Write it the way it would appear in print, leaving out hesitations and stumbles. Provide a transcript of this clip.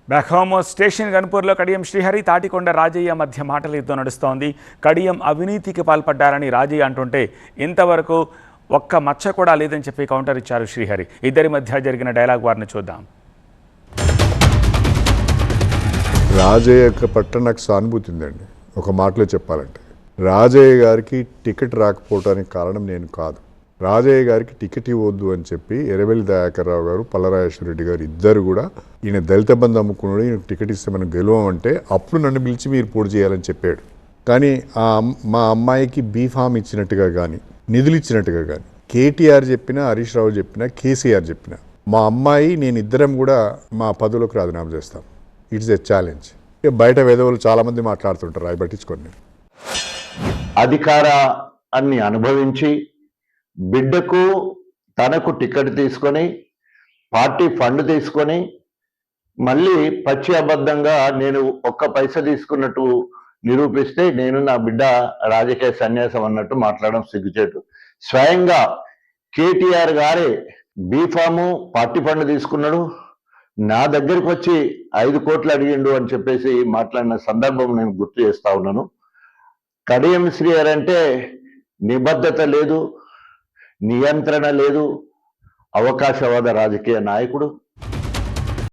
Back home station గన్పూర్లో కడియం శ్రీహరి తాటికొండ రాజయ్య మధ్య మాటల యుద్ధం నడుస్తోంది. కడియం అవినీతికి పాల్పడ్డారని రాజయ్య అంటుంటే ఇంతవరకు ఒక్క మచ్చ కూడా లేదని చెప్పి కౌంటర్ ఇచ్చారు శ్రీహరి. ఇద్దరి మధ్య జరిగిన డైలాగ్ వారిని చూద్దాం. రాజయ్య పట్ల నాకు సానుభూతి ఉందండి. ఒక మాటలో చెప్పాలంటే రాజయ్య గారికి టికెట్ రాకపోవడానికి కారణం నేను కాదు. రాజయ్య గారికి టికెట్ ఇవ్వద్దు అని చెప్పి ఎర్రబెల్లి దయాకర్ రావు గారు, పల్లరాజేశ్వర రెడ్డి గారు ఇద్దరు కూడా ఈయన దళిత బంధు అమ్ముకున్నాడు, ఈయన టికెట్ ఇస్తే మనం గెలవమంటే అప్పుడు నన్ను పిలిచి మీరు పోటీ చేయాలని చెప్పాడు. కానీ మా అమ్మాయికి బీఫామ్ ఇచ్చినట్టుగా కానీ, నిధులు ఇచ్చినట్టుగా కానీ కేటీఆర్ చెప్పినా, హరీష్ రావు చెప్పినా, కేసీఆర్ చెప్పినా మా అమ్మాయి నేను ఇద్దరం కూడా మా పదవులకు రాజీనామా చేస్తాం. It's a challenge. బయట వేదవులు చాలామంది మాట్లాడుతుంటారు, అవి పట్టించుకోండి. అధికారాన్ని అనుభవించి బిడ్డకు తనకు టికెట్ తీసుకొని పార్టీ ఫండ్ తీసుకొని మళ్ళీ పచ్చి అబద్ధంగా నేను ఒక్క పైసా తీసుకున్నట్టు నిరూపిస్తే నేను నా బిడ్డ రాజకీయ సన్యాసం అన్నట్టు మాట్లాడడం సిగ్గుచేటు. స్వయంగా కేటీఆర్ గారే బీఫాము పార్టీ ఫండ్ తీసుకున్నాడు, నా దగ్గరికి వచ్చి 5 కోట్లు అడిగిండు అని చెప్పేసి మాట్లాడిన సందర్భం నేను గుర్తు చేస్తా ఉన్నాను. కడియం శ్రీహరి అంటే నిబద్ధత లేదు, నియంత్రణ లేదు, అవకాశవాద రాజకీయ నాయకుడు.